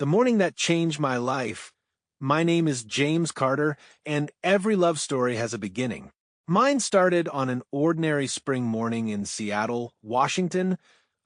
The morning that changed my life. My name is James Carter, and every love story has a beginning. Mine started on an ordinary spring morning in Seattle, Washington,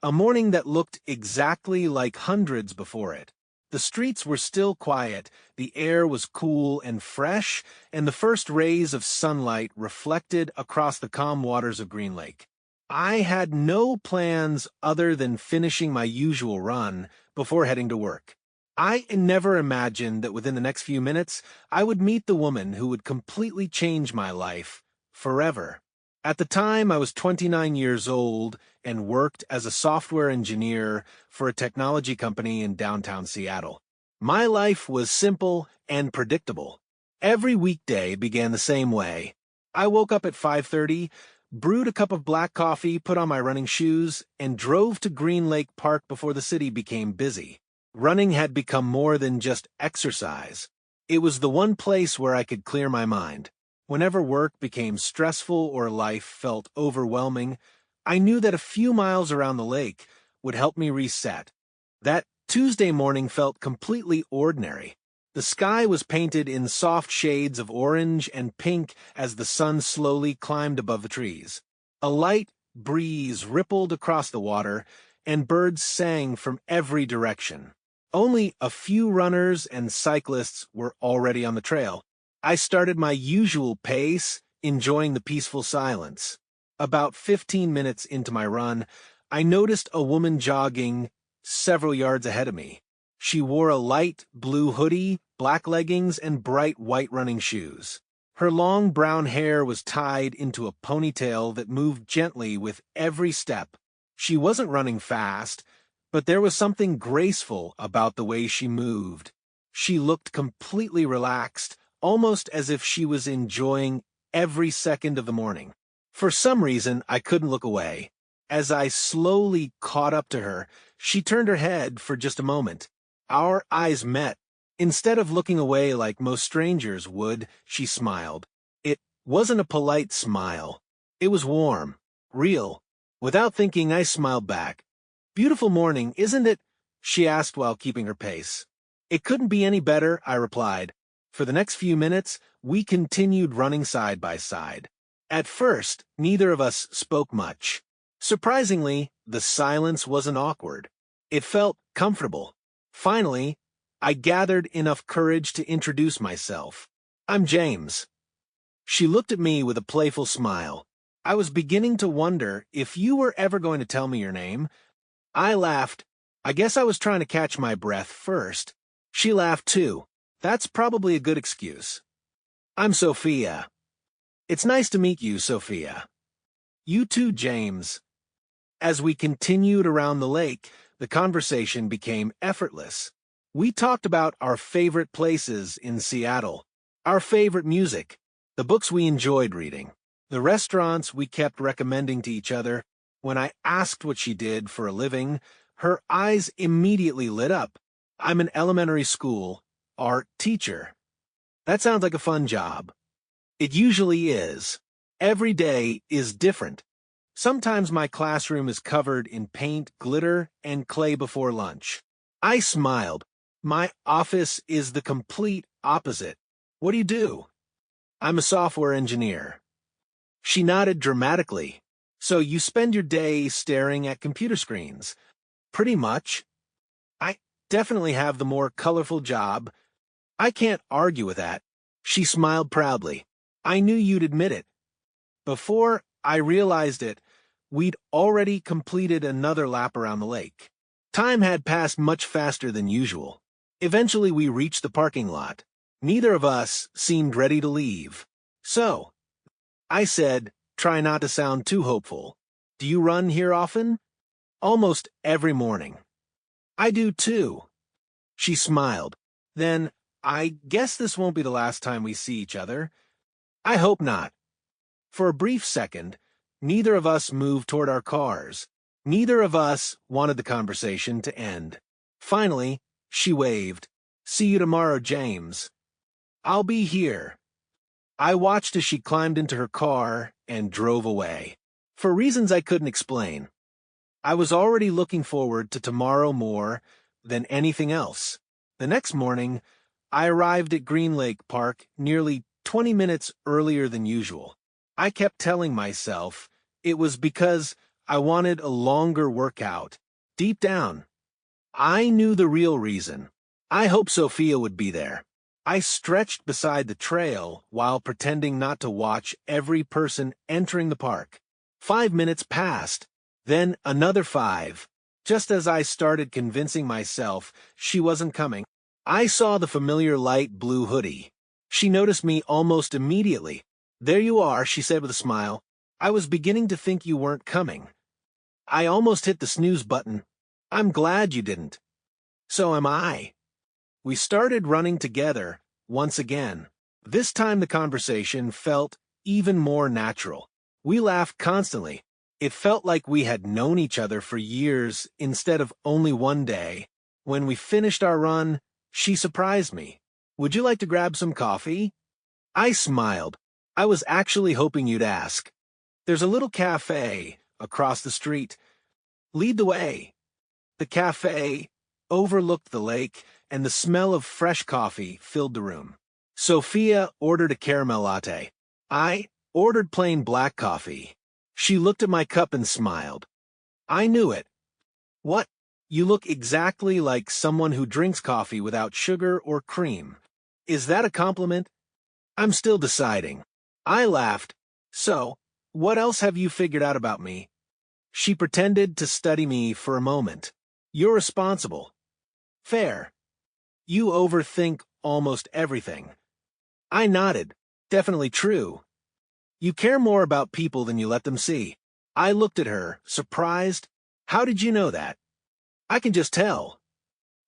a morning that looked exactly like hundreds before it. The streets were still quiet, the air was cool and fresh, and the first rays of sunlight reflected across the calm waters of Green Lake. I had no plans other than finishing my usual run before heading to work. I never imagined that within the next few minutes, I would meet the woman who would completely change my life forever. At the time, I was 29 years old and worked as a software engineer for a technology company in downtown Seattle. My life was simple and predictable. Every weekday began the same way. I woke up at 5:30, brewed a cup of black coffee, put on my running shoes, and drove to Green Lake Park before the city became busy. Running had become more than just exercise. It was the one place where I could clear my mind. Whenever work became stressful or life felt overwhelming, I knew that a few miles around the lake would help me reset. That Tuesday morning felt completely ordinary. The sky was painted in soft shades of orange and pink as the sun slowly climbed above the trees. A light breeze rippled across the water, and birds sang from every direction. Only a few runners and cyclists were already on the trail. I started my usual pace, enjoying the peaceful silence. About 15 minutes into my run, I noticed a woman jogging several yards ahead of me. She wore a light blue hoodie, black leggings, and bright white running shoes. Her long brown hair was tied into a ponytail that moved gently with every step. She wasn't running fast, but there was something graceful about the way she moved. She looked completely relaxed, almost as if she was enjoying every second of the morning. For some reason, I couldn't look away. As I slowly caught up to her, she turned her head for just a moment. Our eyes met. Instead of looking away like most strangers would, she smiled. It wasn't a polite smile. It was warm, real. Without thinking, I smiled back. "Beautiful morning, isn't it?" she asked while keeping her pace. "It couldn't be any better," I replied. For the next few minutes, we continued running side by side. At first, neither of us spoke much. Surprisingly, the silence wasn't awkward. It felt comfortable. Finally, I gathered enough courage to introduce myself. "I'm James." She looked at me with a playful smile. "I was beginning to wonder if you were ever going to tell me your name." I laughed. I guess I was trying to catch my breath first. She laughed too. That's probably a good excuse. "I'm Sophia." "It's nice to meet you, Sophia." "You too, James." As we continued around the lake, the conversation became effortless. We talked about our favorite places in Seattle, our favorite music, the books we enjoyed reading, the restaurants we kept recommending to each other. When I asked what she did for a living, her eyes immediately lit up. "I'm an elementary school art teacher." "That sounds like a fun job." It usually is. Every day is different. Sometimes my classroom is covered in paint, glitter, and clay before lunch. I smiled. "My office is the complete opposite." "What do you do?" "I'm a software engineer." She nodded dramatically. "So you spend your day staring at computer screens?" "Pretty much." "I definitely have the more colorful job." "I can't argue with that." She smiled proudly. "I knew you'd admit it." Before I realized it, we'd already completed another lap around the lake. Time had passed much faster than usual. Eventually we reached the parking lot. Neither of us seemed ready to leave. "So," I said, try not to sound too hopeful, "do you run here often?" "Almost every morning." "I do too." She smiled. "Then, I guess this won't be the last time we see each other." "I hope not." For a brief second, neither of us moved toward our cars. Neither of us wanted the conversation to end. Finally, she waved. "See you tomorrow, James." "I'll be here." I watched as she climbed into her car and drove away. For reasons I couldn't explain, I was already looking forward to tomorrow more than anything else. The next morning, I arrived at Green Lake Park nearly 20 minutes earlier than usual. I kept telling myself it was because I wanted a longer workout. Deep down, I knew the real reason. I hoped Sophia would be there. I stretched beside the trail while pretending not to watch every person entering the park. 5 minutes passed, then another 5. Just as I started convincing myself she wasn't coming, I saw the familiar light blue hoodie. She noticed me almost immediately. "There you are," she said with a smile. "I was beginning to think you weren't coming. I almost hit the snooze button. I'm glad you didn't." "So am I." We started running together once again. This time the conversation felt even more natural. We laughed constantly. It felt like we had known each other for years instead of only one day. When we finished our run, she surprised me. "Would you like to grab some coffee?" I smiled. I was actually hoping you'd ask. "There's a little cafe across the street. Lead the way." The cafe overlooked the lake, and the smell of fresh coffee filled the room. Sophia ordered a caramel latte. I ordered plain black coffee. She looked at my cup and smiled. I knew it. "What? You look exactly like someone who drinks coffee without sugar or cream. Is that a compliment?" "I'm still deciding." I laughed. "So, what else have you figured out about me?" She pretended to study me for a moment. "You're responsible." "Fair. You overthink almost everything." I nodded. "Definitely true." "You care more about people than you let them see." I looked at her, surprised. "How did you know that?" "I can just tell."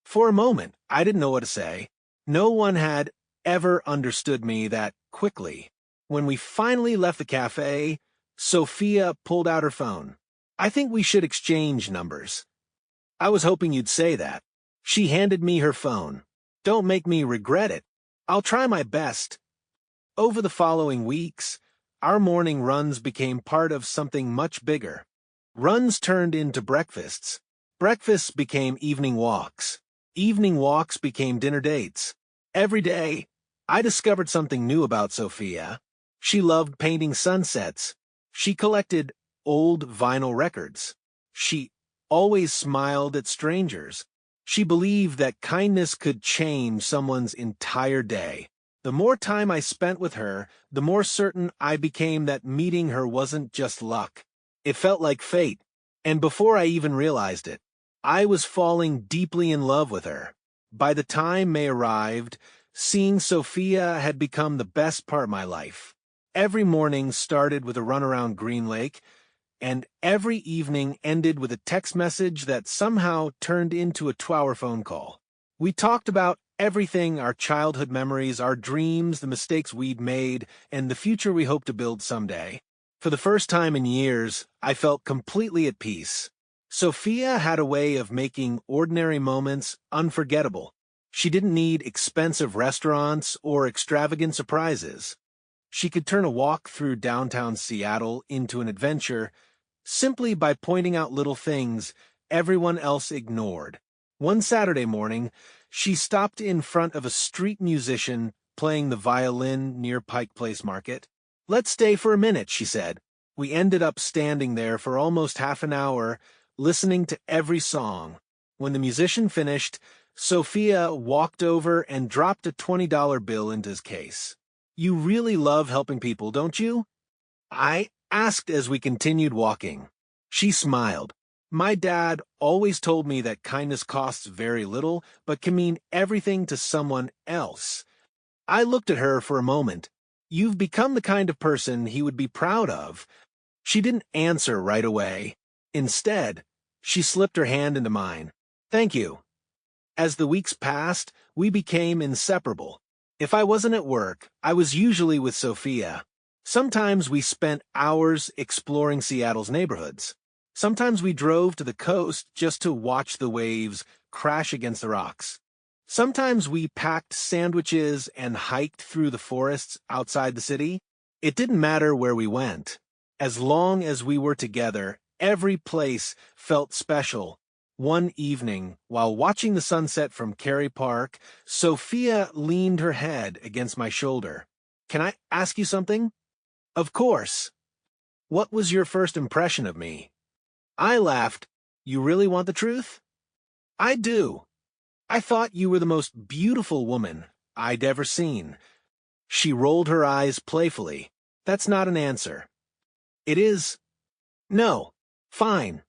For a moment, I didn't know what to say. No one had ever understood me that quickly. When we finally left the cafe, Sophia pulled out her phone. "I think we should exchange numbers." "I was hoping you'd say that." She handed me her phone. "Don't make me regret it." "I'll try my best." Over the following weeks, our morning runs became part of something much bigger. Runs turned into breakfasts. Breakfasts became evening walks. Evening walks became dinner dates. Every day, I discovered something new about Sophia. She loved painting sunsets. She collected old vinyl records. She always smiled at strangers. She believed that kindness could change someone's entire day. The more time I spent with her, the more certain I became that meeting her wasn't just luck. It felt like fate. And before I even realized it, I was falling deeply in love with her. By the time May arrived, seeing Sophia had become the best part of my life. Every morning started with a run around Green Lake, and every evening ended with a text message that somehow turned into a 2-hour phone call. We talked about everything: our childhood memories, our dreams, the mistakes we'd made, and the future we hope to build someday. For the first time in years, I felt completely at peace. Sophia had a way of making ordinary moments unforgettable. She didn't need expensive restaurants or extravagant surprises. She could turn a walk through downtown Seattle into an adventure simply by pointing out little things everyone else ignored. One Saturday morning, she stopped in front of a street musician playing the violin near Pike Place Market. "Let's stay for a minute," she said. We ended up standing there for almost half an hour, listening to every song. When the musician finished, Sophia walked over and dropped a $20 bill into his case. "You really love helping people, don't you?" I asked as we continued walking. She smiled. "My dad always told me that kindness costs very little, but can mean everything to someone else." I looked at her for a moment. "You've become the kind of person he would be proud of." She didn't answer right away. Instead, she slipped her hand into mine. "Thank you." As the weeks passed, we became inseparable. If I wasn't at work, I was usually with Sophia. Sometimes we spent hours exploring Seattle's neighborhoods. Sometimes we drove to the coast just to watch the waves crash against the rocks. Sometimes we packed sandwiches and hiked through the forests outside the city. It didn't matter where we went. As long as we were together, every place felt special. One evening, while watching the sunset from Cary Park, Sophia leaned her head against my shoulder. Can I ask you something? Of course. What was your first impression of me? I laughed. You really want the truth? I do. I thought you were the most beautiful woman I'd ever seen. She rolled her eyes playfully. That's not an answer. It is. No. Fine.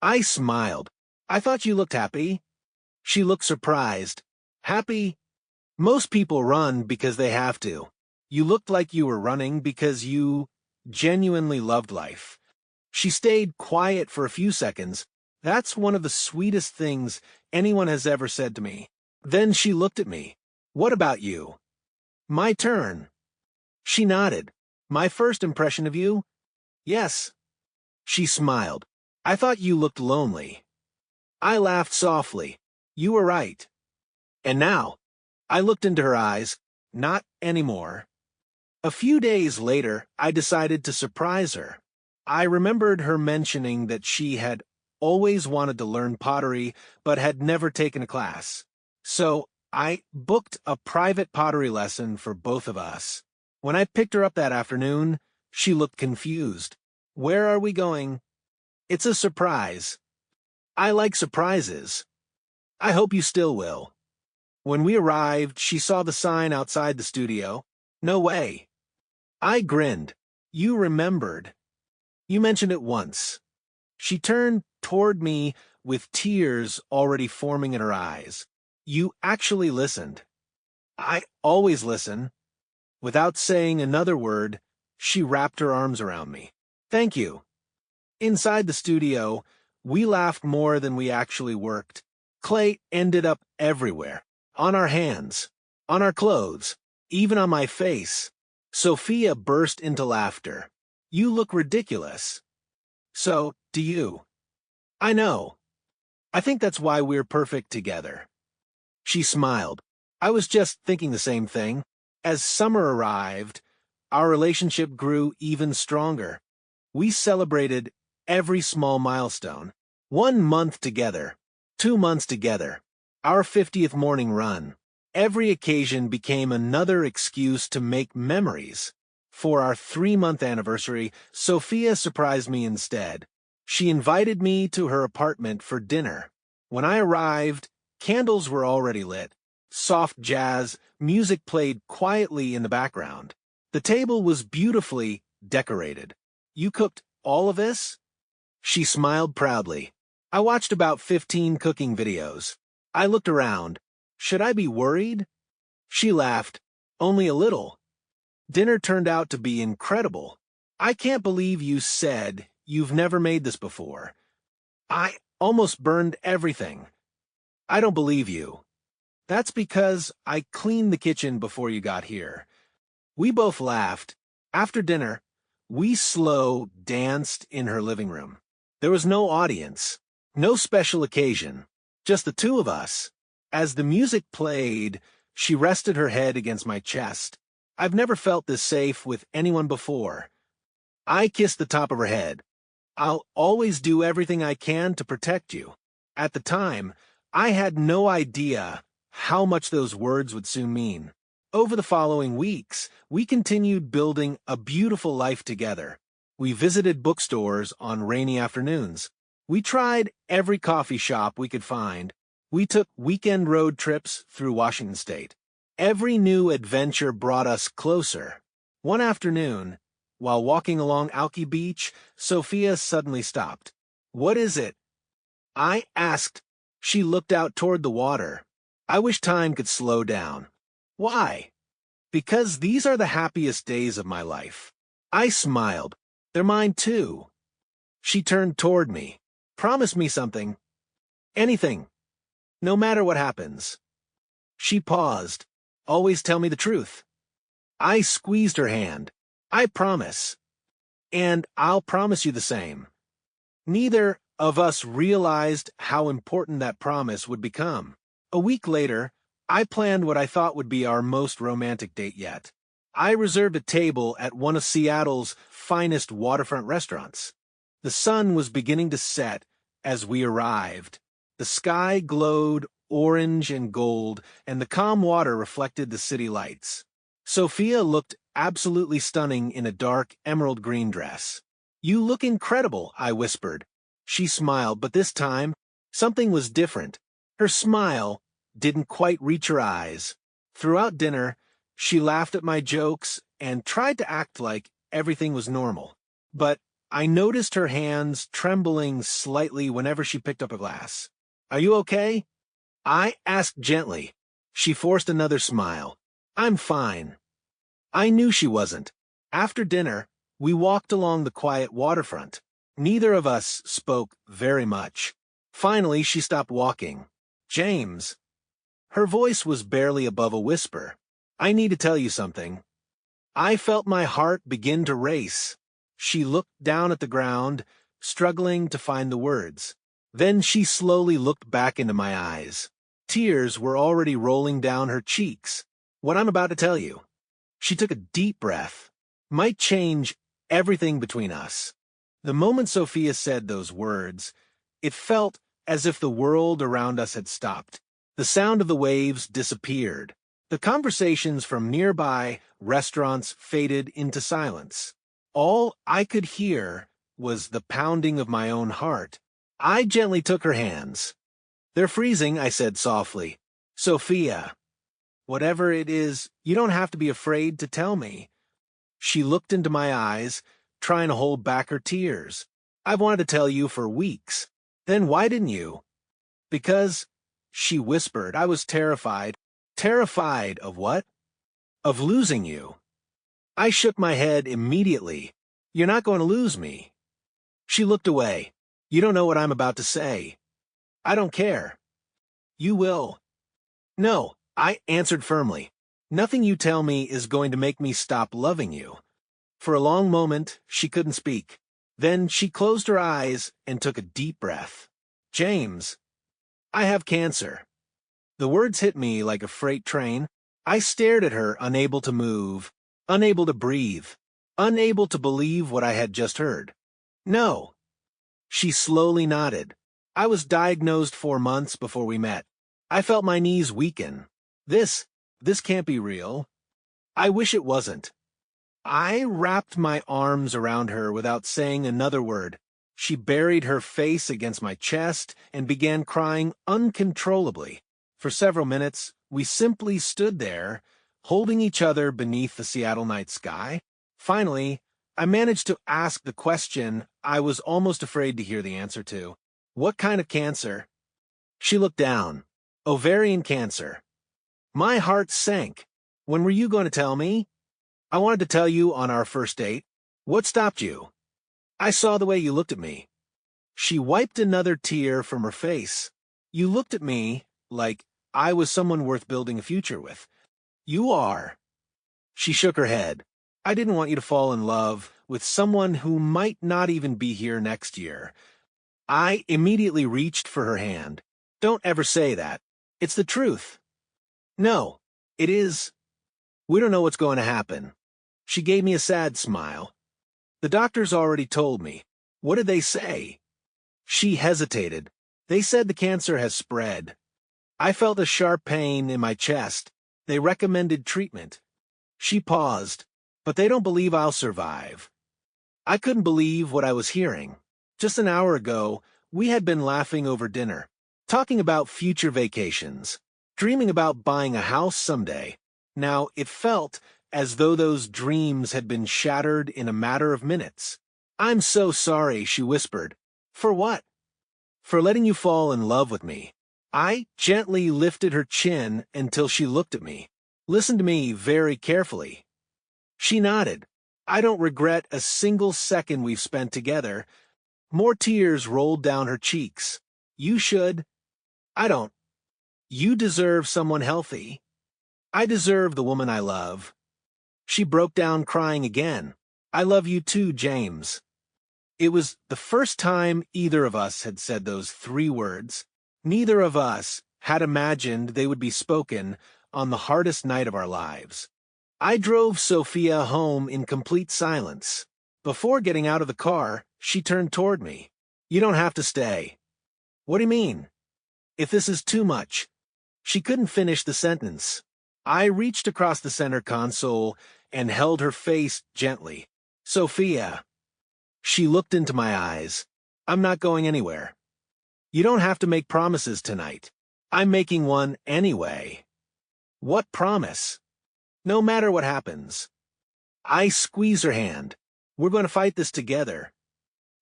I smiled. I thought you looked happy. She looked surprised. Happy? Most people run because they have to. You looked like you were running because you genuinely loved life. She stayed quiet for a few seconds. That's one of the sweetest things anyone has ever said to me. Then she looked at me. What about you? My turn. She nodded. My first impression of you? Yes. She smiled. I thought you looked lonely. I laughed softly. You were right. And now? I looked into her eyes. Not anymore. A few days later, I decided to surprise her. I remembered her mentioning that she had always wanted to learn pottery, but had never taken a class. So I booked a private pottery lesson for both of us. When I picked her up that afternoon, she looked confused. Where are we going? It's a surprise. I like surprises. I hope you still will. When we arrived, she saw the sign outside the studio. No way. I grinned. You remembered. You mentioned it once. She turned toward me with tears already forming in her eyes. You actually listened. I always listen. Without saying another word, she wrapped her arms around me. Thank you. Inside the studio, we laughed more than we actually worked. Clay ended up everywhere. On our hands, on our clothes, even on my face. Sophia burst into laughter. You look ridiculous. So, do you. I know. I think that's why we're perfect together. She smiled. I was just thinking the same thing. As summer arrived, our relationship grew even stronger. We celebrated every small milestone. 1 month together, 2 months together, our 50th morning run. Every occasion became another excuse to make memories. For our 3-month anniversary, Sophia surprised me instead. She invited me to her apartment for dinner. When I arrived, candles were already lit. Soft jazz music played quietly in the background. The table was beautifully decorated. You cooked all of this? She smiled proudly. I watched about 15 cooking videos. I looked around. Should I be worried? She laughed. Only a little. Dinner turned out to be incredible. I can't believe you said you've never made this before. I almost burned everything. I don't believe you. That's because I cleaned the kitchen before you got here. We both laughed. After dinner, we slow danced in her living room. There was no audience, no special occasion, just the two of us. As the music played, she rested her head against my chest. I've never felt this safe with anyone before. I kissed the top of her head. I'll always do everything I can to protect you. At the time, I had no idea how much those words would soon mean. Over the following weeks, we continued building a beautiful life together. We visited bookstores on rainy afternoons. We tried every coffee shop we could find. We took weekend road trips through Washington State. Every new adventure brought us closer. One afternoon, while walking along Alki Beach, Sophia suddenly stopped. What is it? I asked. She looked out toward the water. I wish time could slow down. Why? Because these are the happiest days of my life. I smiled. They're mine too. She turned toward me. Promise me something. Anything. No matter what happens. She paused. Always tell me the truth. I squeezed her hand. I promise. And I'll promise you the same. Neither of us realized how important that promise would become. A week later, I planned what I thought would be our most romantic date yet. I reserved a table at one of Seattle's finest waterfront restaurants. The sun was beginning to set as we arrived. The sky glowed orange and gold, and the calm water reflected the city lights. Sophia looked absolutely stunning in a dark emerald green dress. "You look incredible," I whispered. She smiled, but this time, something was different. Her smile didn't quite reach her eyes. Throughout dinner, she laughed at my jokes and tried to act like everything was normal. But I noticed her hands trembling slightly whenever she picked up a glass. "Are you okay?" I asked gently. She forced another smile. "I'm fine." I knew she wasn't. After dinner, we walked along the quiet waterfront. Neither of us spoke very much. Finally, she stopped walking. "James." Her voice was barely above a whisper. "I need to tell you something." I felt my heart begin to race. She looked down at the ground, struggling to find the words. Then she slowly looked back into my eyes. Tears were already rolling down her cheeks. "What I'm about to tell you." She took a deep breath. "Might change everything between us." The moment Sophia said those words, it felt as if the world around us had stopped. The sound of the waves disappeared. The conversations from nearby restaurants faded into silence. All I could hear was the pounding of my own heart. I gently took her hands. "They're freezing," I said softly. "Sophia, whatever it is, you don't have to be afraid to tell me." She looked into my eyes, trying to hold back her tears. "I've wanted to tell you for weeks." "Then why didn't you?" "Because," she whispered. "I was terrified." "Terrified of what?" "Of losing you." I shook my head immediately. "You're not going to lose me." She looked away. "You don't know what I'm about to say." "I don't care." "You will." "No," I answered firmly. "Nothing you tell me is going to make me stop loving you." For a long moment, she couldn't speak. Then she closed her eyes and took a deep breath. "James, I have cancer." The words hit me like a freight train. I stared at her, unable to move, unable to breathe, unable to believe what I had just heard. "No." She slowly nodded. "I was diagnosed 4 months before we met. I felt my knees weaken. This can't be real. I wish it wasn't." I wrapped my arms around her without saying another word. She buried her face against my chest and began crying uncontrollably. For several minutes, we simply stood there, holding each other beneath the Seattle night sky. Finally, I managed to ask the question I was almost afraid to hear the answer to. "What kind of cancer?" She looked down. "Ovarian cancer." My heart sank. "When were you going to tell me?" "I wanted to tell you on our first date." "What stopped you?" "I saw the way you looked at me." She wiped another tear from her face. "You looked at me like I was someone worth building a future with." "You are." She shook her head. "I didn't want you to fall in love with someone who might not even be here next year." I immediately reached for her hand. "Don't ever say that. It's the truth." "No, it is. We don't know what's going to happen." She gave me a sad smile. "The doctors already told me." "What did they say?" She hesitated. "They said the cancer has spread." I felt a sharp pain in my chest. "They recommended treatment." She paused. "But they don't believe I'll survive." I couldn't believe what I was hearing. Just an hour ago, we had been laughing over dinner, talking about future vacations, dreaming about buying a house someday. Now it felt as though those dreams had been shattered in a matter of minutes. "I'm so sorry," she whispered. "For what?" "For letting you fall in love with me." I gently lifted her chin until she looked at me. "Listen to me very carefully." She nodded. "I don't regret a single second we've spent together." More tears rolled down her cheeks. "You should." "I don't." "You deserve someone healthy." "I deserve the woman I love." She broke down crying again. "I love you too, James." It was the first time either of us had said those 3 words. Neither of us had imagined they would be spoken on the hardest night of our lives. I drove Sophia home in complete silence. Before getting out of the car, she turned toward me. "You don't have to stay." "What do you mean?" If this is too much. She couldn't finish the sentence. I reached across the center console and held her face gently. Sophia. She looked into my eyes. I'm not going anywhere. You don't have to make promises tonight. I'm making one anyway. What promise? No matter what happens. I squeeze her hand. We're going to fight this together.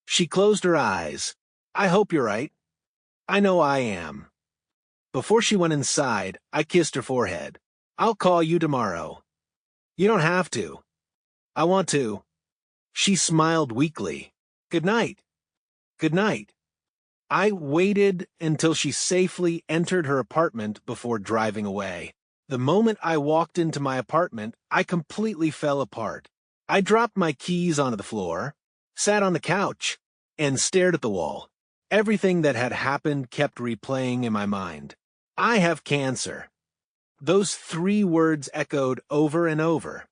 She closed her eyes. I hope you're right. I know I am. Before she went inside, I kissed her forehead. I'll call you tomorrow. You don't have to. I want to. She smiled weakly. Good night. Good night. I waited until she safely entered her apartment before driving away. The moment I walked into my apartment, I completely fell apart. I dropped my keys onto the floor, sat on the couch, and stared at the wall. Everything that had happened kept replaying in my mind. I have cancer. Those 3 words echoed over and over.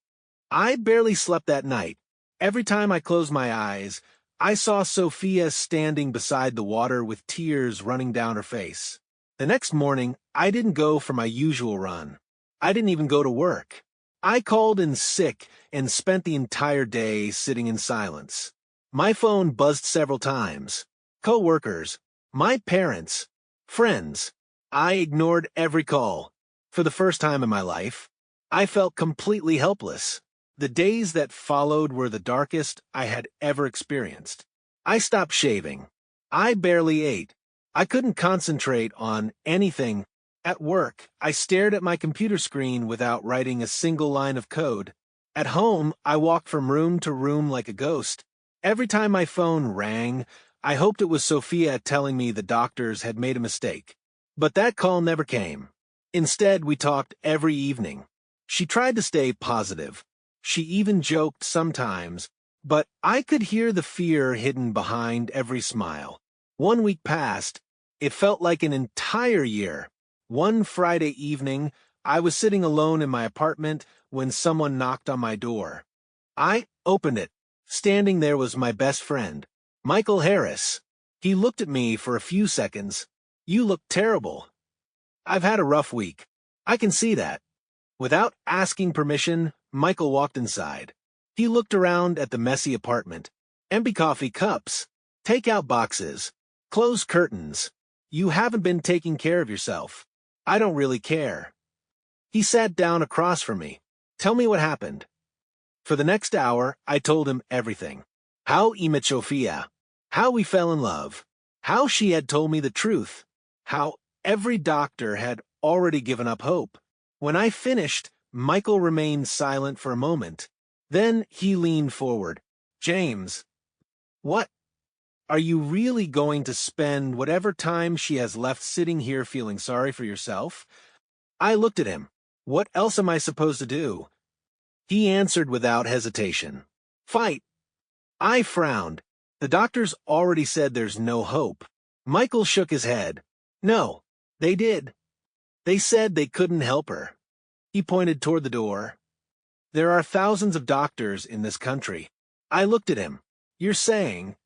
I barely slept that night. Every time I closed my eyes, I saw Sophia standing beside the water with tears running down her face. The next morning, I didn't go for my usual run. I didn't even go to work. I called in sick and spent the entire day sitting in silence. My phone buzzed several times. Co-workers, my parents, friends. I ignored every call. For the first time in my life, I felt completely helpless. The days that followed were the darkest I had ever experienced. I stopped shaving. I barely ate. I couldn't concentrate on anything. At work, I stared at my computer screen without writing a single line of code. At home, I walked from room to room like a ghost. Every time my phone rang, I hoped it was Sophia telling me the doctors had made a mistake. But that call never came. Instead, we talked every evening. She tried to stay positive. She even joked sometimes, but I could hear the fear hidden behind every smile. 1 week passed. It felt like an entire year. One Friday evening, I was sitting alone in my apartment when someone knocked on my door. I opened it. Standing there was my best friend, Michael Harris. He looked at me for a few seconds. You look terrible. I've had a rough week. I can see that. Without asking permission, Michael walked inside. He looked around at the messy apartment. Empty coffee cups, takeout boxes, closed curtains. You haven't been taking care of yourself. I don't really care. He sat down across from me. Tell me what happened. For the next hour, I told him everything. How I met Sophia. How we fell in love. How she had told me the truth. How every doctor had already given up hope. When I finished, Michael remained silent for a moment. Then he leaned forward. James. What? Are you really going to spend whatever time she has left sitting here feeling sorry for yourself? I looked at him. What else am I supposed to do? He answered without hesitation. Fight. I frowned. The doctors already said there's no hope. Michael shook his head. No, they did. They said they couldn't help her. He pointed toward the door. There are thousands of doctors in this country. I looked at him. You're saying...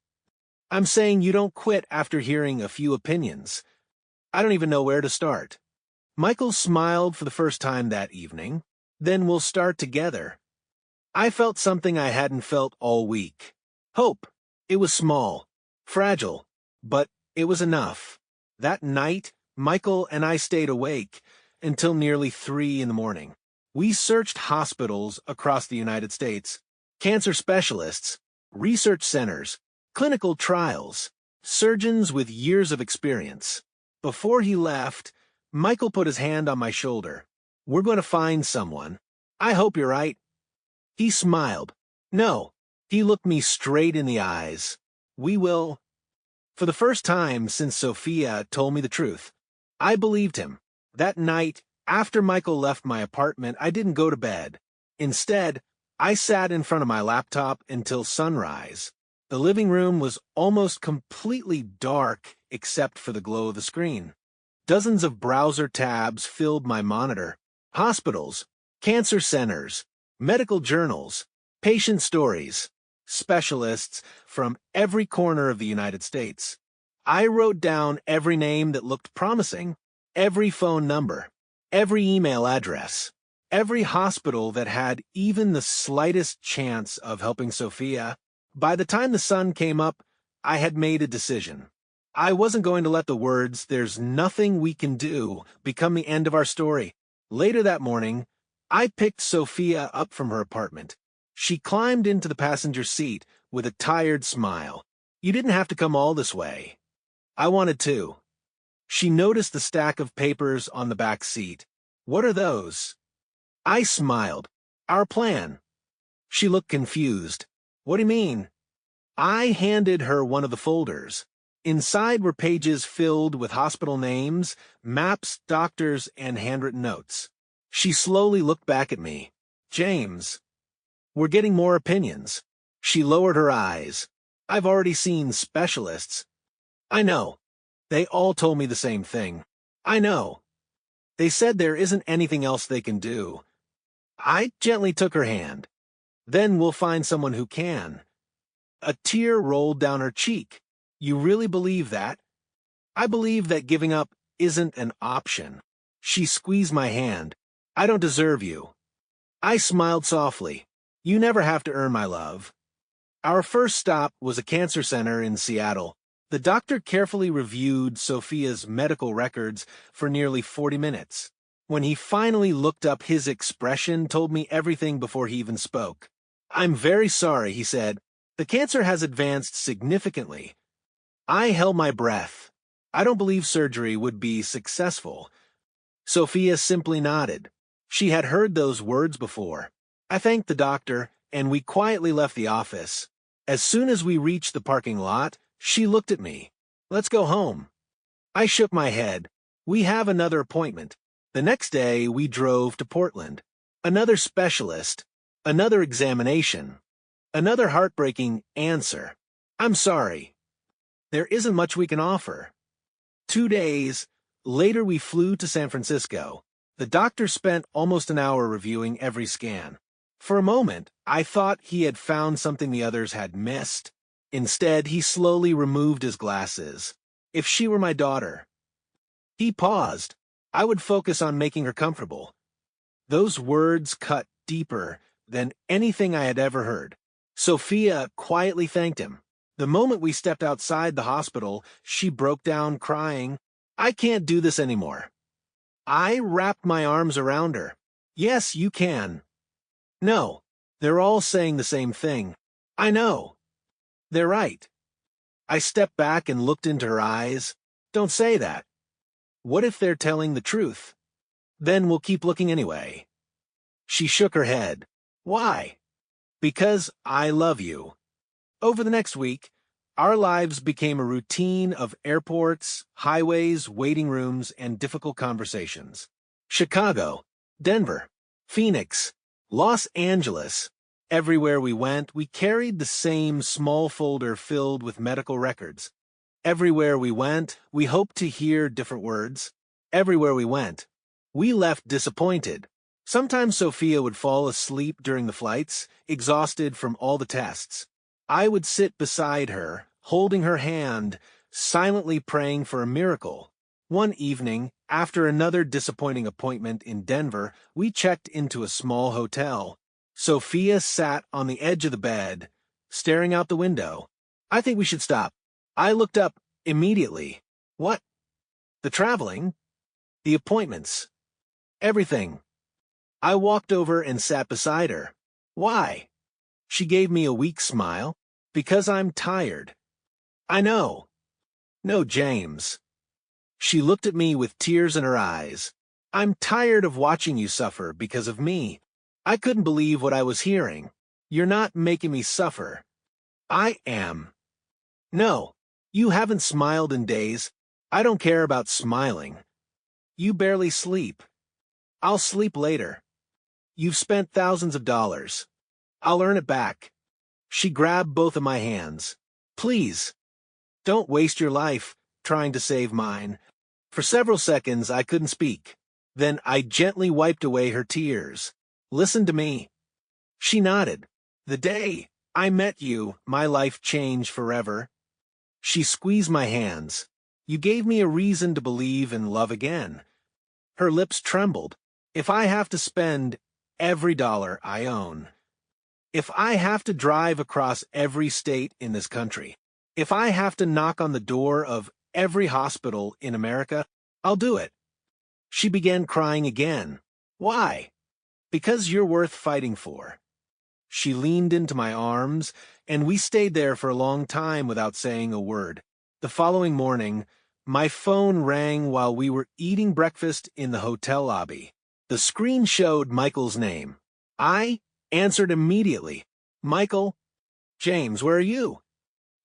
I'm saying you don't quit after hearing a few opinions. I don't even know where to start. Michael smiled for the first time that evening. Then we'll start together. I felt something I hadn't felt all week. Hope. It was small, fragile, but it was enough. That night, Michael and I stayed awake until nearly 3 a.m. We searched hospitals across the United States, cancer specialists, research centers, clinical trials, surgeons with years of experience. Before he left, Michael put his hand on my shoulder. We're going to find someone. I hope you're right. He smiled. No. He looked me straight in the eyes. We will. For the first time since Sophia told me the truth, I believed him. That night, after Michael left my apartment, I didn't go to bed. Instead, I sat in front of my laptop until sunrise. The living room was almost completely dark except for the glow of the screen. Dozens of browser tabs filled my monitor. Hospitals, cancer centers, medical journals, patient stories, specialists from every corner of the United States. I wrote down every name that looked promising, every phone number, every email address, every hospital that had even the slightest chance of helping Sophia. By the time the sun came up, I had made a decision. I wasn't going to let the words, "there's nothing we can do," become the end of our story. Later that morning, I picked Sophia up from her apartment. She climbed into the passenger seat with a tired smile. "You didn't have to come all this way." I wanted to. She noticed the stack of papers on the back seat. "What are those?" I smiled. "Our plan." She looked confused. "What do you mean?" I handed her one of the folders. Inside were pages filled with hospital names, maps, doctors, and handwritten notes. She slowly looked back at me. "James, we're getting more opinions." She lowered her eyes. "I've already seen specialists." "I know. They all told me the same thing." "I know. They said there isn't anything else they can do." I gently took her hand. "Then we'll find someone who can." A tear rolled down her cheek. "You really believe that?" "I believe that giving up isn't an option." She squeezed my hand. "I don't deserve you." I smiled softly. "You never have to earn my love." Our first stop was a cancer center in Seattle. The doctor carefully reviewed Sophia's medical records for nearly 40 minutes. When he finally looked up, his expression told me everything before he even spoke. "I'm very sorry," he said. "The cancer has advanced significantly." I held my breath. I don't believe surgery would be successful. Sophia simply nodded. She had heard those words before. I thanked the doctor, and we quietly left the office. As soon as we reached the parking lot, she looked at me. "Let's go home." I shook my head. "We have another appointment." The next day, we drove to Portland. Another specialist, another examination, another heartbreaking answer. "I'm sorry. There isn't much we can offer." 2 days later, we flew to San Francisco. The doctor spent almost an hour reviewing every scan. For a moment, I thought he had found something the others had missed. Instead, he slowly removed his glasses. "If she were my daughter." He paused. "I would focus on making her comfortable." Those words cut deeper than anything I had ever heard. Sophia quietly thanked him. The moment we stepped outside the hospital, she broke down crying. "I can't do this anymore." I wrapped my arms around her. "Yes, you can." "No, they're all saying the same thing." "I know. They're right." I stepped back and looked into her eyes. "Don't say that." "What if they're telling the truth?" "Then we'll keep looking anyway." She shook her head. "Why?" "Because I love you." Over the next week, our lives became a routine of airports, highways, waiting rooms, and difficult conversations. Chicago, Denver, Phoenix, Los Angeles. Everywhere we went, we carried the same small folder filled with medical records. Everywhere we went, we hoped to hear different words. Everywhere we went, we left disappointed. Sometimes Sophia would fall asleep during the flights, exhausted from all the tests. I would sit beside her, holding her hand, silently praying for a miracle. One evening, after another disappointing appointment in Denver, we checked into a small hotel. Sophia sat on the edge of the bed, staring out the window. "I think we should stop." I looked up immediately. "What?" "The traveling, the appointments, everything." I walked over and sat beside her. "Why?" She gave me a weak smile. "Because I'm tired." "I know." "No, James." She looked at me with tears in her eyes. "I'm tired of watching you suffer because of me." I couldn't believe what I was hearing. "You're not making me suffer." "I am." "No, you haven't smiled in days." "I don't care about smiling." "You barely sleep." "I'll sleep later." "You've spent thousands of dollars." "I'll earn it back." She grabbed both of my hands. "Please, don't waste your life trying to save mine." For several seconds, I couldn't speak. Then I gently wiped away her tears. "Listen to me." She nodded. "The day I met you, my life changed forever." She squeezed my hands. You gave me a reason to believe in love again. Her lips trembled. If I have to spend every dollar I own, if I have to drive across every state in this country, if I have to knock on the door of every hospital in America, I'll do it. She began crying again. Why? Because you're worth fighting for. She leaned into my arms, and we stayed there for a long time without saying a word. The following morning, my phone rang while we were eating breakfast in the hotel lobby. The screen showed Michael's name. I answered immediately. Michael. James, where are you?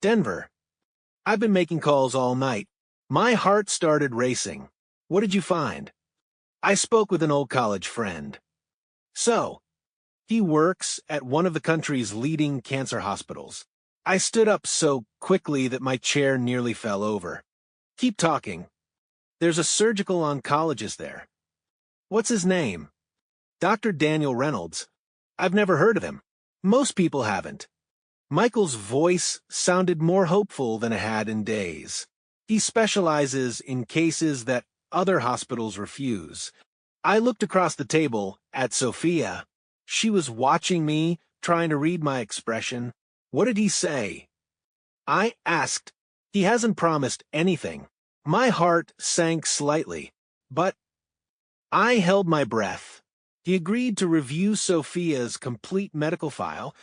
Denver. I've been making calls all night. My heart started racing. What did you find? I spoke with an old college friend. So, he works at one of the country's leading cancer hospitals. I stood up so quickly that my chair nearly fell over. Keep talking. There's a surgical oncologist there. What's his name? Dr. Daniel Reynolds. I've never heard of him. Most people haven't. Michael's voice sounded more hopeful than it had in days. He specializes in cases that other hospitals refuse. I looked across the table at Sophia. She was watching me, trying to read my expression. What did he say? I asked. He hasn't promised anything. My heart sank slightly, but I held my breath. He agreed to review Sophia's complete medical file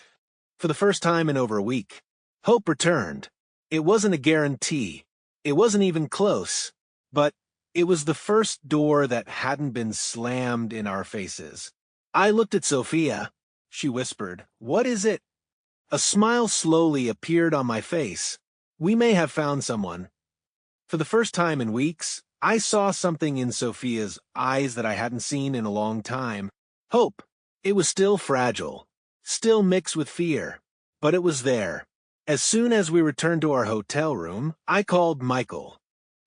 for the first time in over a week. Hope returned. It wasn't a guarantee. It wasn't even close. But it was the first door that hadn't been slammed in our faces. I looked at Sophia. She whispered, "What is it?" A smile slowly appeared on my face. We may have found someone. For the first time in weeks, I saw something in Sophia's eyes that I hadn't seen in a long time. Hope. It was still fragile, still mixed with fear, but it was there. As soon as we returned to our hotel room, I called Michael.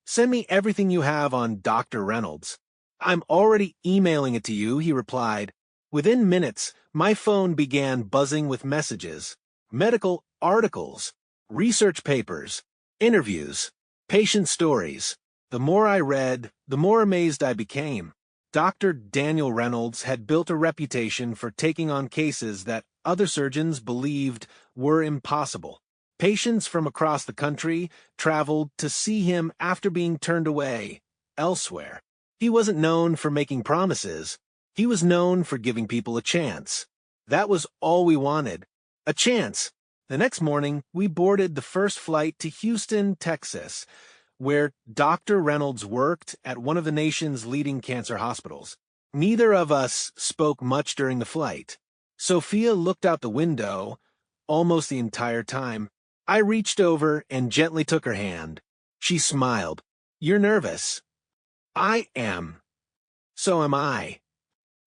Send me everything you have on Dr. Reynolds. I'm already emailing it to you, he replied. Within minutes, my phone began buzzing with messages, medical articles, research papers, interviews, patient stories. The more I read, the more amazed I became. Dr. Daniel Reynolds had built a reputation for taking on cases that other surgeons believed were impossible. Patients from across the country traveled to see him after being turned away elsewhere. He wasn't known for making promises. He was known for giving people a chance. That was all we wanted. A chance. The next morning, we boarded the first flight to Houston, Texas, where Dr. Reynolds worked at one of the nation's leading cancer hospitals. Neither of us spoke much during the flight. Sophia looked out the window almost the entire time. I reached over and gently took her hand. She smiled. You're nervous. I am. So am I.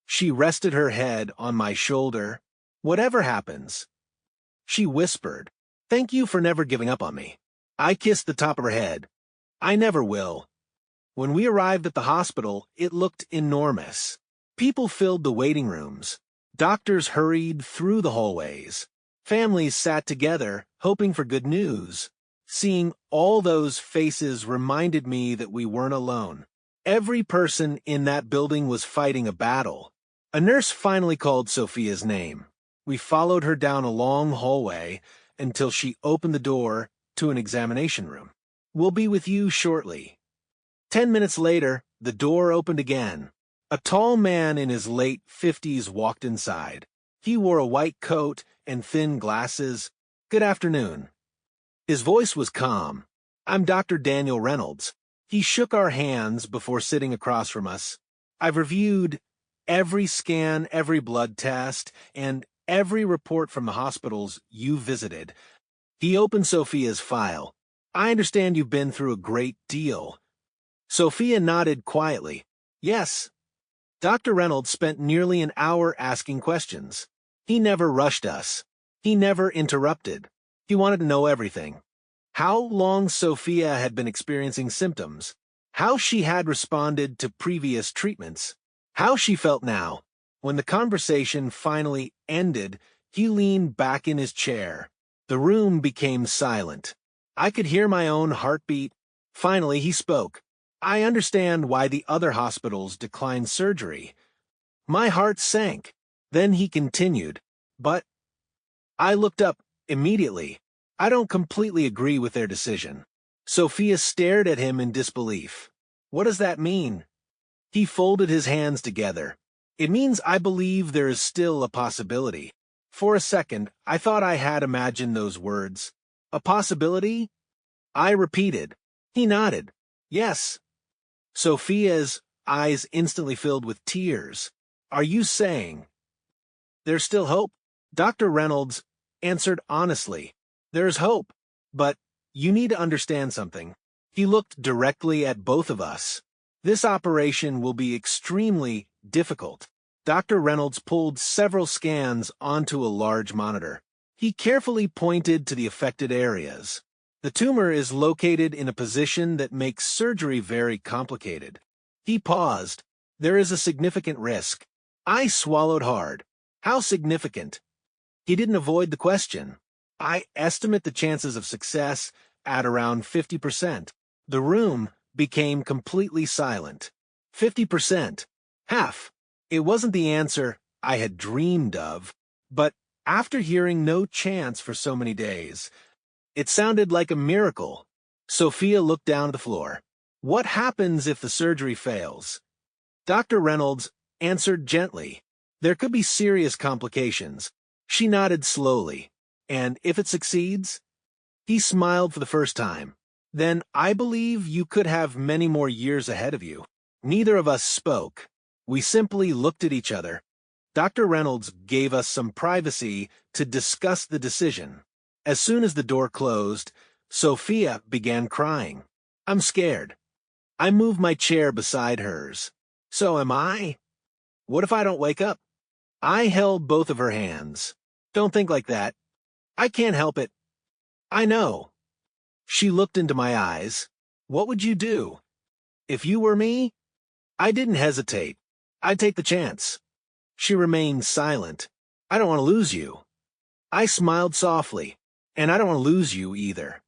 She rested her head on my shoulder. Whatever happens. She whispered, thank you for never giving up on me. I kissed the top of her head. I never will. When we arrived at the hospital, it looked enormous. People filled the waiting rooms. Doctors hurried through the hallways. Families sat together, hoping for good news. Seeing all those faces reminded me that we weren't alone. Every person in that building was fighting a battle. A nurse finally called Sophia's name. We followed her down a long hallway until she opened the door to an examination room. We'll be with you shortly. 10 minutes later, the door opened again. A tall man in his late 50s walked inside. He wore a white coat and thin glasses. Good afternoon. His voice was calm. I'm Dr. Daniel Reynolds. He shook our hands before sitting across from us. I've reviewed every scan, every blood test, and every report from the hospitals you visited. He opened Sophia's file. I understand you've been through a great deal. Sophia nodded quietly. Yes. Dr. Reynolds spent nearly an hour asking questions. He never rushed us. He never interrupted. He wanted to know everything. How long Sophia had been experiencing symptoms. How she had responded to previous treatments. How she felt now. When the conversation finally ended, he leaned back in his chair. The room became silent. I could hear my own heartbeat. Finally, he spoke. I understand why the other hospitals declined surgery. My heart sank. Then he continued. But I looked up immediately. I don't completely agree with their decision. Sophia stared at him in disbelief. What does that mean? He folded his hands together. It means I believe there is still a possibility. For a second, I thought I had imagined those words. A possibility? I repeated. He nodded. Yes. Sophia's eyes instantly filled with tears. Are you saying there's still hope? Dr. Reynolds answered honestly. There's hope, but you need to understand something. He looked directly at both of us. This operation will be extremely difficult. Dr. Reynolds pulled several scans onto a large monitor. He carefully pointed to the affected areas. The tumor is located in a position that makes surgery very complicated. He paused. There is a significant risk. I swallowed hard. How significant? He didn't avoid the question. I estimate the chances of success at around 50%. The room became completely silent. 50%. Half. It wasn't the answer I had dreamed of, but after hearing no chance for so many days, it sounded like a miracle. Sophia looked down at the floor. What happens if the surgery fails? Dr. Reynolds answered gently. There could be serious complications. She nodded slowly. And if it succeeds? He smiled for the first time. Then I believe you could have many more years ahead of you. Neither of us spoke. We simply looked at each other. Dr. Reynolds gave us some privacy to discuss the decision. As soon as the door closed, Sophia began crying. I'm scared. I moved my chair beside hers. So am I? What if I don't wake up? I held both of her hands. Don't think like that. I can't help it. I know. She looked into my eyes. What would you do? If you were me? I didn't hesitate. I'd take the chance. She remained silent. I don't want to lose you. I smiled softly. And I don't want to lose you either.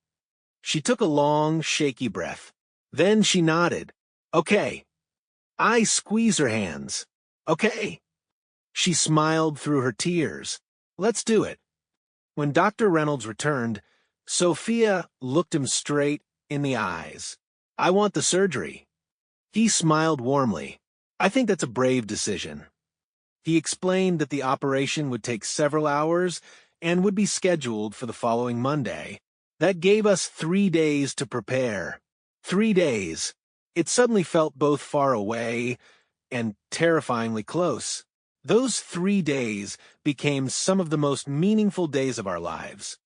She took a long, shaky breath. Then she nodded. Okay. I squeezed her hands. Okay. She smiled through her tears. Let's do it. When Dr. Reynolds returned, Sophia looked him straight in the eyes. I want the surgery. He smiled warmly. I think that's a brave decision. He explained that the operation would take several hours and would be scheduled for the following Monday. That gave us 3 days to prepare. 3 days. It suddenly felt both far away and terrifyingly close. Those 3 days became some of the most meaningful days of our lives.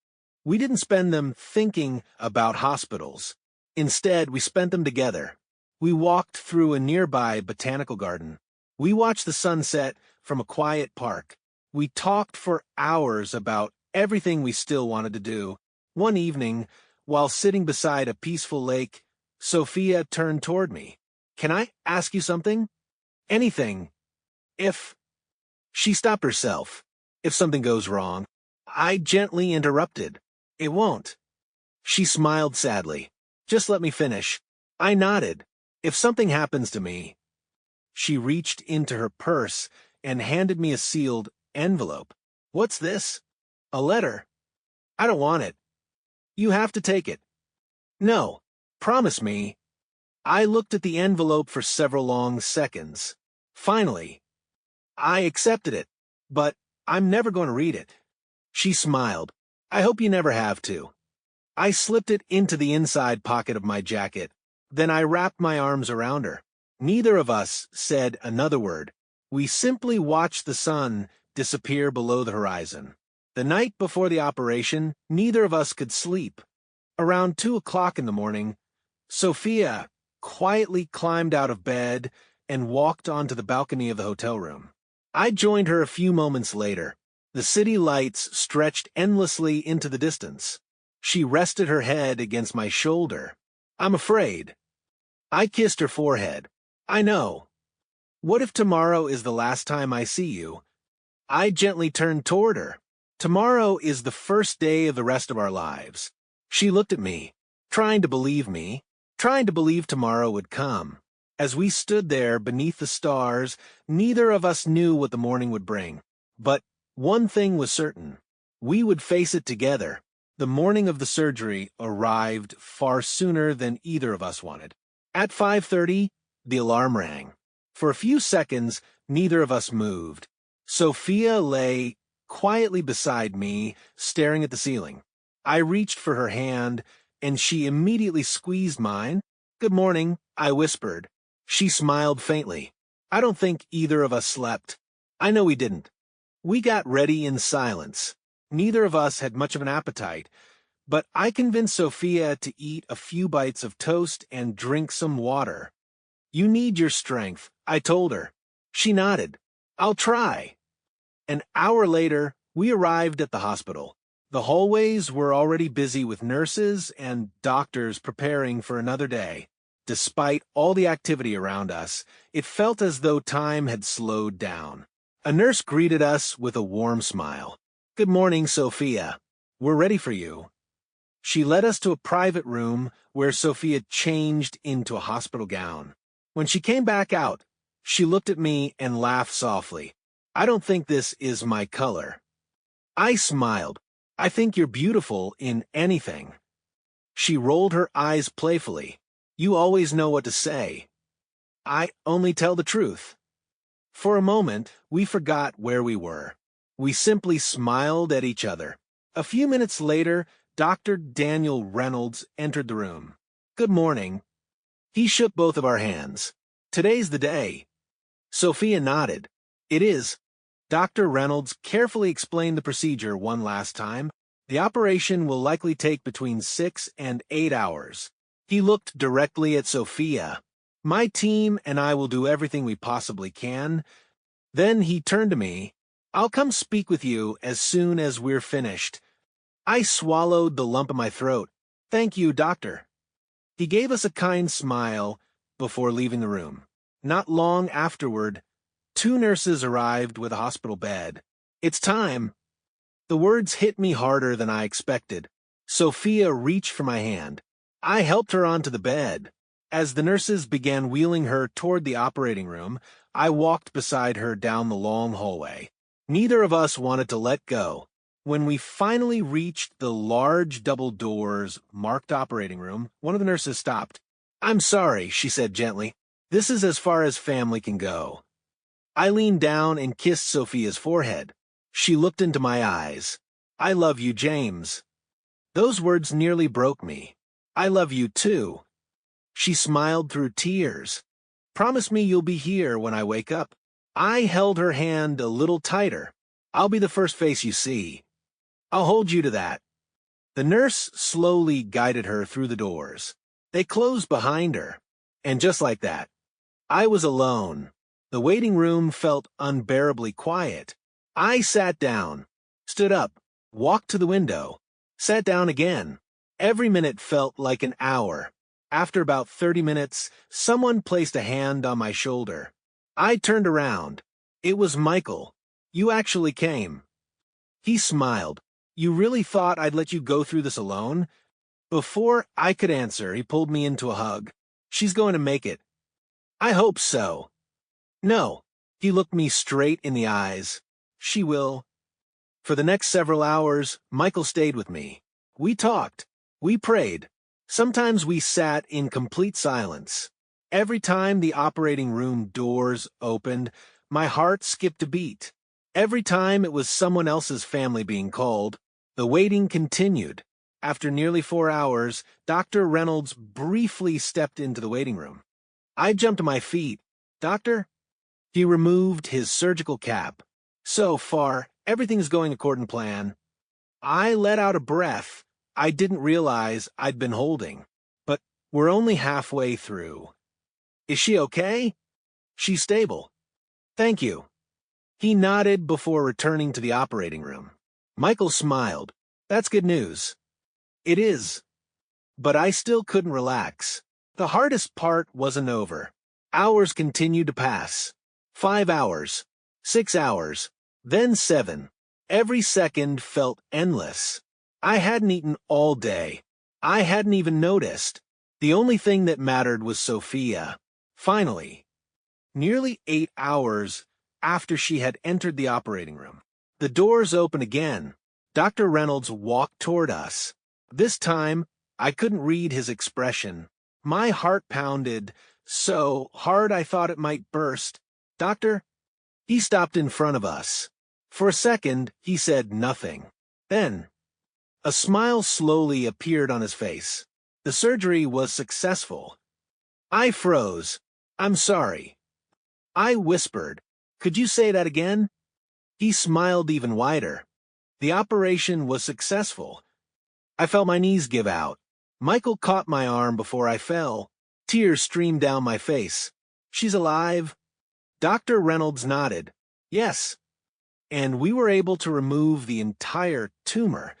We didn't spend them thinking about hospitals. Instead, we spent them together. We walked through a nearby botanical garden. We watched the sunset from a quiet park. We talked for hours about everything we still wanted to do. One evening, while sitting beside a peaceful lake, Sophia turned toward me. Can I ask you something? Anything. If... She stopped herself. If something goes wrong. I gently interrupted. It won't. She smiled sadly. Just let me finish. I nodded. If something happens to me. She reached into her purse and handed me a sealed envelope. What's this? A letter. I don't want it. You have to take it. No. Promise me. I looked at the envelope for several long seconds. Finally, I accepted it, but I'm never going to read it. She smiled. I hope you never have to. I slipped it into the inside pocket of my jacket. Then I wrapped my arms around her. Neither of us said another word. We simply watched the sun disappear below the horizon. The night before the operation, neither of us could sleep. Around 2 o'clock in the morning, Sophia quietly climbed out of bed and walked onto the balcony of the hotel room. I joined her a few moments later. The city lights stretched endlessly into the distance. She rested her head against my shoulder. I'm afraid. I kissed her forehead. I know. What if tomorrow is the last time I see you? I gently turned toward her. Tomorrow is the first day of the rest of our lives. She looked at me, trying to believe me, trying to believe tomorrow would come. As we stood there beneath the stars, neither of us knew what the morning would bring. But one thing was certain. We would face it together. The morning of the surgery arrived far sooner than either of us wanted. At 5:30, the alarm rang. For a few seconds, neither of us moved. Sophia lay quietly beside me, staring at the ceiling. I reached for her hand, and she immediately squeezed mine. "Good morning," I whispered. She smiled faintly. I don't think either of us slept. I know we didn't. We got ready in silence. Neither of us had much of an appetite, but I convinced Sophia to eat a few bites of toast and drink some water. "You need your strength," I told her. She nodded. "I'll try." An hour later, we arrived at the hospital. The hallways were already busy with nurses and doctors preparing for another day. Despite all the activity around us, it felt as though time had slowed down. A nurse greeted us with a warm smile. "Good morning, Sophia. We're ready for you." She led us to a private room where Sophia changed into a hospital gown. When she came back out, she looked at me and laughed softly. "I don't think this is my color." I smiled. "I think you're beautiful in anything." She rolled her eyes playfully. "You always know what to say." "I only tell the truth." For a moment, we forgot where we were. We simply smiled at each other. A few minutes later, Dr. Daniel Reynolds entered the room. "Good morning." He shook both of our hands. "Today's the day." Sophia nodded. "It is." Dr. Reynolds carefully explained the procedure one last time. "The operation will likely take between 6 and 8 hours. He looked directly at Sophia. "My team and I will do everything we possibly can." Then he turned to me. "I'll come speak with you as soon as we're finished." I swallowed the lump in my throat. "Thank you, doctor." He gave us a kind smile before leaving the room. Not long afterward, 2 nurses arrived with a hospital bed. "It's time." The words hit me harder than I expected. Sophia reached for my hand. I helped her onto the bed. As the nurses began wheeling her toward the operating room, I walked beside her down the long hallway. Neither of us wanted to let go. When we finally reached the large double doors marked operating room, one of the nurses stopped. "I'm sorry," she said gently. "This is as far as family can go." I leaned down and kissed Sophia's forehead. She looked into my eyes. "I love you, James." Those words nearly broke me. "I love you, too." She smiled through tears. "Promise me you'll be here when I wake up." I held her hand a little tighter. "I'll be the first face you see." "I'll hold you to that." The nurse slowly guided her through the doors. They closed behind her. And just like that, I was alone. The waiting room felt unbearably quiet. I sat down, stood up, walked to the window, sat down again. Every minute felt like an hour. After about 30 minutes, someone placed a hand on my shoulder. I turned around. It was Michael. "You actually came." He smiled. "You really thought I'd let you go through this alone?" Before I could answer, he pulled me into a hug. "She's going to make it." "I hope so." "No." He looked me straight in the eyes. "She will." For the next several hours, Michael stayed with me. We talked. We prayed. Sometimes we sat in complete silence. Every time the operating room doors opened, my heart skipped a beat. Every time it was someone else's family being called. The waiting continued. After nearly 4 hours, Dr. Reynolds briefly stepped into the waiting room. I jumped to my feet. "Doctor?" He removed his surgical cap. "So far, everything's going according to plan." I let out a breath I didn't realize I'd been holding. "But we're only halfway through." "Is she okay?" "She's stable." "Thank you." He nodded before returning to the operating room. Michael smiled. "That's good news." "It is." But I still couldn't relax. The hardest part wasn't over. Hours continued to pass. 5 hours. 6 hours. Then 7. Every second felt endless. I hadn't eaten all day. I hadn't even noticed. The only thing that mattered was Sophia. Finally, nearly 8 hours after she had entered the operating room, the doors opened again. Dr. Reynolds walked toward us. This time, I couldn't read his expression. My heart pounded so hard I thought it might burst. "Doctor?" He stopped in front of us. For a second, he said nothing. Then, a smile slowly appeared on his face. The surgery was successful. I froze. "I'm sorry." I whispered. "Could you say that again?" He smiled even wider. "The operation was successful." I felt my knees give out. Michael caught my arm before I fell. Tears streamed down my face. "She's alive?" Dr. Reynolds nodded. "Yes." And we were able to remove the entire tumor.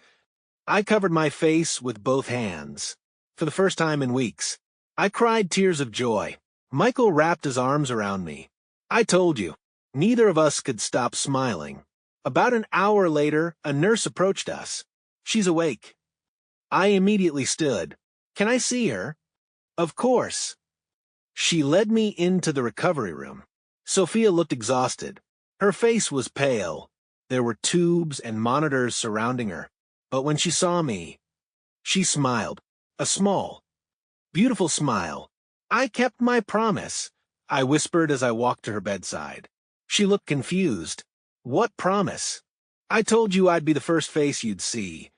I covered my face with both hands. For the first time in weeks, I cried tears of joy. Michael wrapped his arms around me. "I told you." Neither of us could stop smiling. About an hour later, a nurse approached us. "She's awake." I immediately stood. "Can I see her?" "Of course." She led me into the recovery room. Sophia looked exhausted. Her face was pale. There were tubes and monitors surrounding her. But when she saw me, she smiled. A small, beautiful smile. "I kept my promise," I whispered as I walked to her bedside. She looked confused. "What promise?" "I told you I'd be the first face you'd see."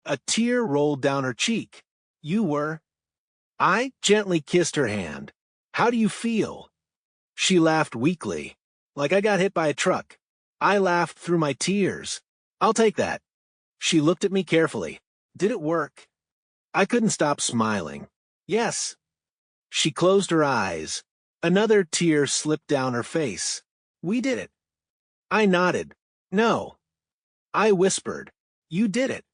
A tear rolled down her cheek. "You were." I gently kissed her hand. "How do you feel?" She laughed weakly. "Like I got hit by a truck." I laughed through my tears. "I'll take that." She looked at me carefully. "Did it work?" I couldn't stop smiling. "Yes." She closed her eyes. Another tear slipped down her face. "We did it." I nodded. "No." I whispered. "You did it."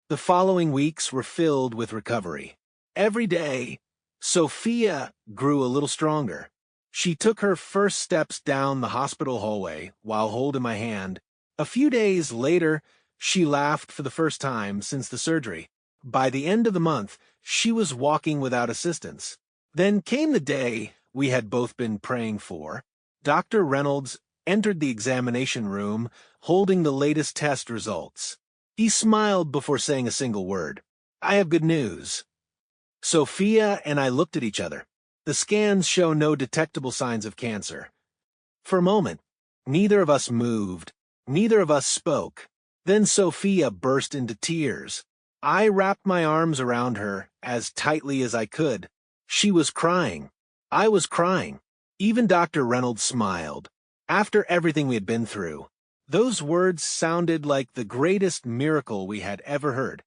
The following weeks were filled with recovery. Every day, Sophia grew a little stronger. She took her first steps down the hospital hallway while holding my hand. A few days later, she laughed for the first time since the surgery. By the end of the month, she was walking without assistance. Then came the day we had both been praying for. Dr. Reynolds entered the examination room holding the latest test results. He smiled before saying a single word. "I have good news." Sophia and I looked at each other. The scans show no detectable signs of cancer. For a moment, neither of us moved. Neither of us spoke. Then Sophia burst into tears. I wrapped my arms around her as tightly as I could. She was crying. I was crying. Even Dr. Reynolds smiled. After everything we had been through, those words sounded like the greatest miracle we had ever heard.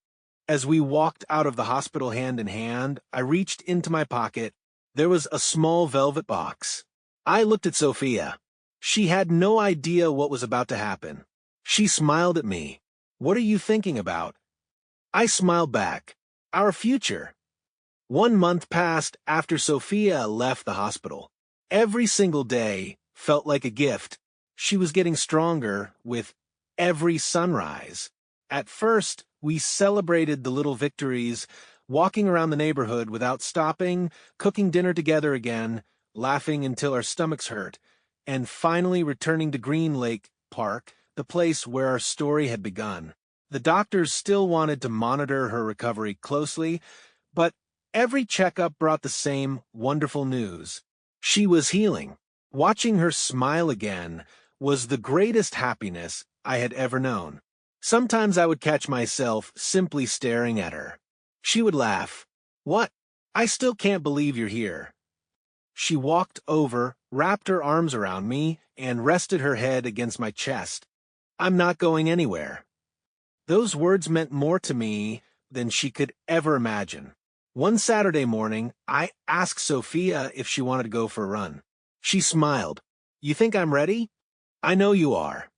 As we walked out of the hospital hand in hand, I reached into my pocket. There was a small velvet box. I looked at Sophia. She had no idea what was about to happen. She smiled at me. "What are you thinking about?" I smiled back. "Our future." 1 month passed after Sophia left the hospital. Every single day felt like a gift. She was getting stronger with every sunrise. At first, we celebrated the little victories, walking around the neighborhood without stopping, cooking dinner together again, laughing until our stomachs hurt, and finally returning to Green Lake Park, the place where our story had begun. The doctors still wanted to monitor her recovery closely, but every checkup brought the same wonderful news. She was healing. Watching her smile again was the greatest happiness I had ever known. Sometimes I would catch myself simply staring at her. She would laugh. "What? I still can't believe you're here." She walked over, wrapped her arms around me, and rested her head against my chest. "I'm not going anywhere." Those words meant more to me than she could ever imagine. One Saturday morning, I asked Sophia if she wanted to go for a run. She smiled. "You think I'm ready?" "I know you are."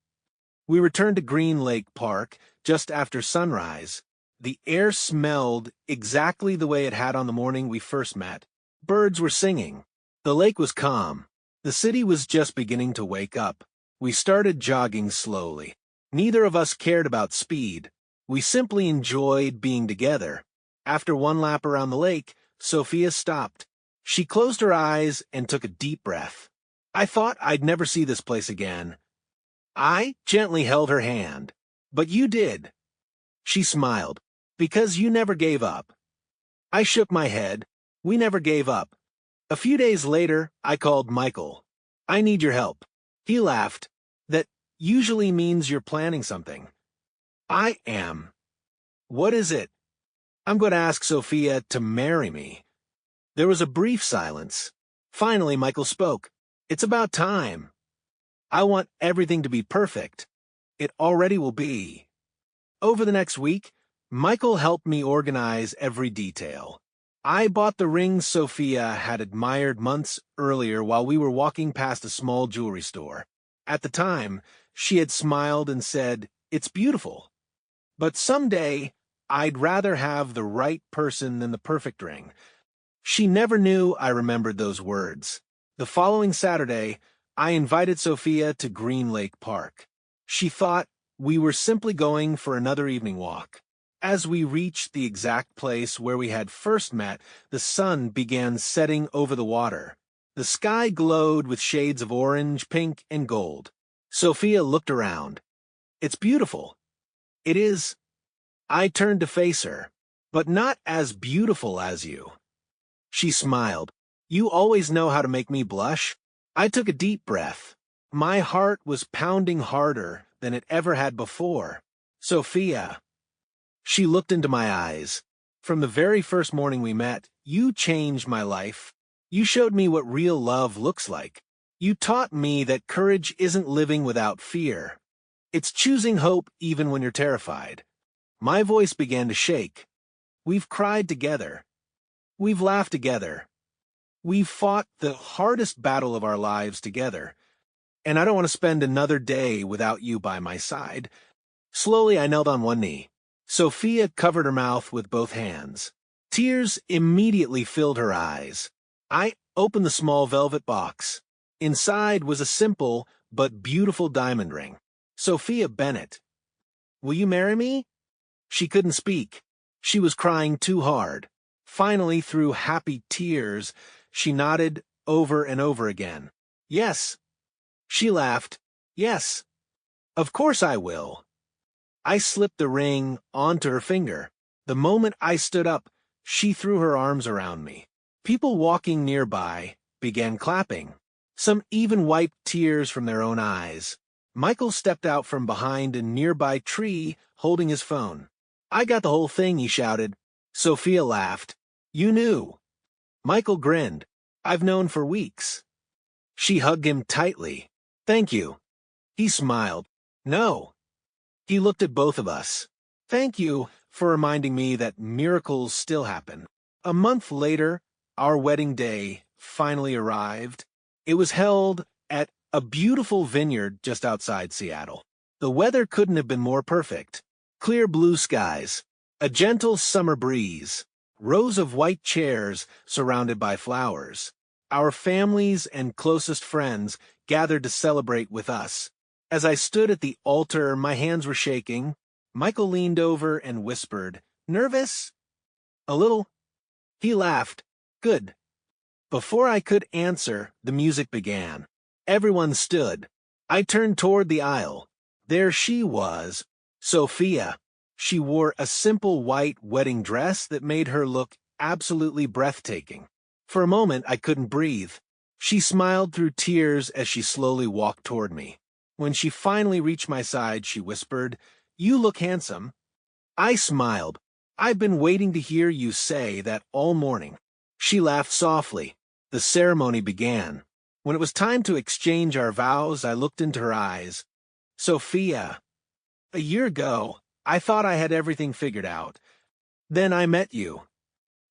We returned to Green Lake Park just after sunrise. The air smelled exactly the way it had on the morning we first met. Birds were singing. The lake was calm. The city was just beginning to wake up. We started jogging slowly. Neither of us cared about speed. We simply enjoyed being together. After one lap around the lake, Sophia stopped. She closed her eyes and took a deep breath. I thought I'd never see this place again. I gently held her hand. But you did. She smiled. Because you never gave up. I shook my head. We never gave up. A few days later, I called Michael. I need your help. He laughed. That usually means you're planning something. I am. What is it? I'm going to ask Sophia to marry me. There was a brief silence. Finally, Michael spoke. It's about time. I want everything to be perfect. It already will be. Over the next week, Michael helped me organize every detail. I bought the ring Sophia had admired months earlier while we were walking past a small jewelry store. At the time, she had smiled and said, "It's beautiful. But someday, I'd rather have the right person than the perfect ring." She never knew I remembered those words. The following Saturday, I invited Sophia to Green Lake Park. She thought we were simply going for another evening walk. As we reached the exact place where we had first met, the sun began setting over the water. The sky glowed with shades of orange, pink, and gold. Sophia looked around. "It's beautiful." "It is." I turned to face her. "But not as beautiful as you." She smiled. "You always know how to make me blush." I took a deep breath. My heart was pounding harder than it ever had before. "Sophia." She looked into my eyes. "From the very first morning we met, you changed my life. You showed me what real love looks like. You taught me that courage isn't living without fear. It's choosing hope even when you're terrified." My voice began to shake. "We've cried together. We've laughed together. We've fought the hardest battle of our lives together. And I don't want to spend another day without you by my side." Slowly, I knelt on one knee. Sophia covered her mouth with both hands. Tears immediately filled her eyes. I opened the small velvet box. Inside was a simple but beautiful diamond ring. "Sophia Bennett, will you marry me?" She couldn't speak. She was crying too hard. Finally, through happy tears, she nodded over and over again. "Yes." She laughed. "Yes. Of course I will." I slipped the ring onto her finger. The moment I stood up, she threw her arms around me. People walking nearby began clapping. Some even wiped tears from their own eyes. Michael stepped out from behind a nearby tree holding his phone. "I got the whole thing," he shouted. Sophia laughed. "You knew." Michael grinned. "I've known for weeks." She hugged him tightly. "Thank you." He smiled. "No." He looked at both of us. "Thank you for reminding me that miracles still happen." A month later, our wedding day finally arrived. It was held at a beautiful vineyard just outside Seattle. The weather couldn't have been more perfect. Clear blue skies, a gentle summer breeze, rows of white chairs surrounded by flowers. Our families and closest friends gathered to celebrate with us. As I stood at the altar, my hands were shaking. Michael leaned over and whispered, "Nervous?" "A little." He laughed. "Good." Before I could answer, the music began. Everyone stood. I turned toward the aisle. There she was, Sophia. She wore a simple white wedding dress that made her look absolutely breathtaking. For a moment, I couldn't breathe. She smiled through tears as she slowly walked toward me. When she finally reached my side, she whispered, "You look handsome." I smiled. "I've been waiting to hear you say that all morning." She laughed softly. The ceremony began. When it was time to exchange our vows, I looked into her eyes. "Sophia, a year ago, I thought I had everything figured out. Then I met you.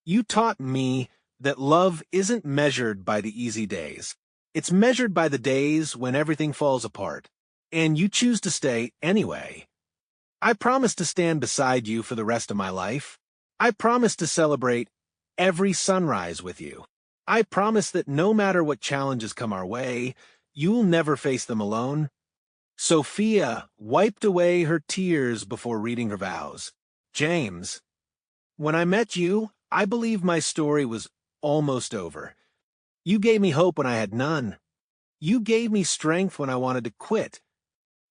You taught me that love isn't measured by the easy days. It's measured by the days when everything falls apart. And you choose to stay anyway. I promise to stand beside you for the rest of my life. I promise to celebrate every sunrise with you. I promise that no matter what challenges come our way, you'll never face them alone." Sophia wiped away her tears before reading her vows. "James, When I met you, I believed my story was almost over. You gave me hope when I had none. You gave me strength when I wanted to quit.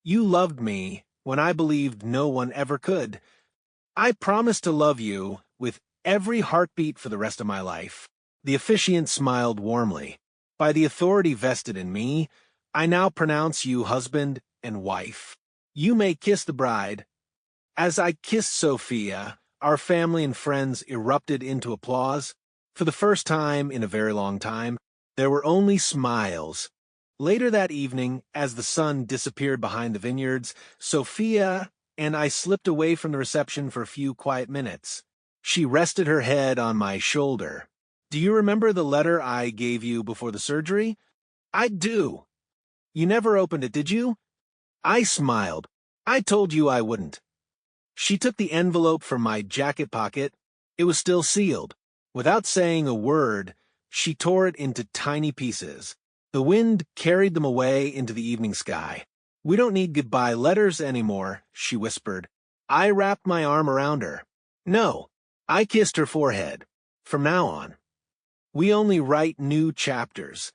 You loved me when I believed no one ever could. I promise to love you with every heartbeat for the rest of my life. The officiant smiled warmly. By the authority vested in me, I now pronounce you husband and wife. You may kiss the bride. As I kissed Sophia, our family and friends erupted into applause. For the first time in a very long time, there were only smiles. Later that evening, as the sun disappeared behind the vineyards, Sophia and I slipped away from the reception for a few quiet minutes. She rested her head on my shoulder. Do you remember the letter I gave you before the surgery? I do. You never opened it, did you? I smiled. I told you I wouldn't. She took the envelope from my jacket pocket. It was still sealed. Without saying a word, she tore it into tiny pieces. The wind carried them away into the evening sky. We don't need goodbye letters anymore, she whispered. I wrapped my arm around her. No, I kissed her forehead. From now on, we only write new chapters.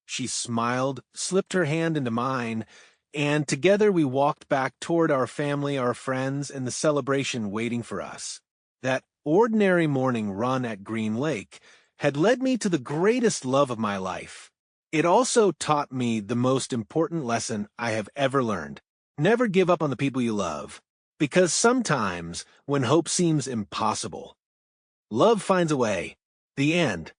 She smiled, slipped her hand into mine, and together we walked back toward our family, our friends, and the celebration waiting for us. That ordinary morning run at Green Lake had led me to the greatest love of my life. It also taught me the most important lesson I have ever learned. Never give up on the people you love, because sometimes, when hope seems impossible, love finds a way. The end.